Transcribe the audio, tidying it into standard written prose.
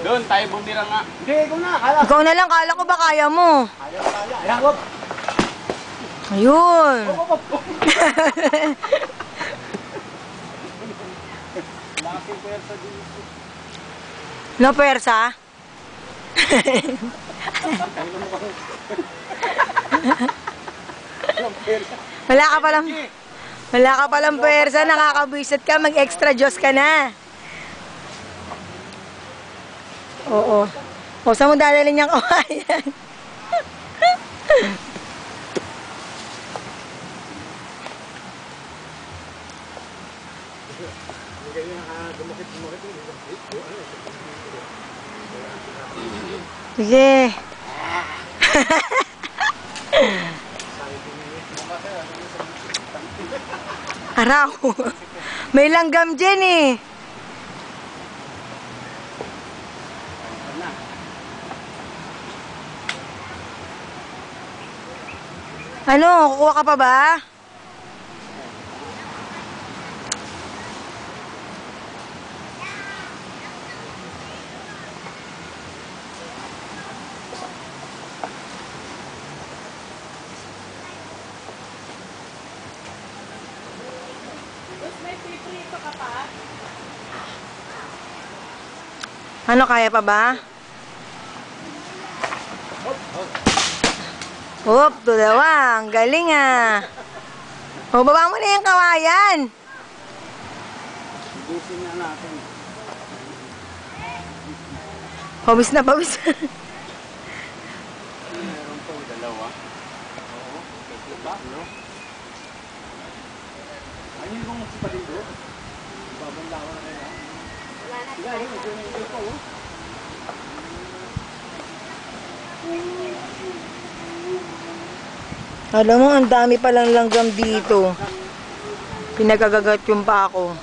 Doon, tayo bumira nga. Hindi, ikaw na. Ikaw na lang, kala ko ba kaya mo? Ayan, wag. Ayun. Laking pwersa dito. No persa? Wala ka palang persa, nakakabwisit ka, mag-extra Diyos ka na. Oo. O, saan mo dadalhin niyang kawayan? Sige. Araw. May langgam dyan eh. Ano, kukuha ka pa ba? Ano, kaya pa ba? Hop, dalawa. Ang galing ah. O, baba mo na yung kawayan. Gusin nga natin. Pawis na pawis. Meron po, dalawa. Oo, ba? No? Ayun yung mga palido. Babanlawan na rin ha. Wala na. Sige, ayun, ito po. Alam mo, ang dami palang langgam dito. Pinagagagat yung pa ako.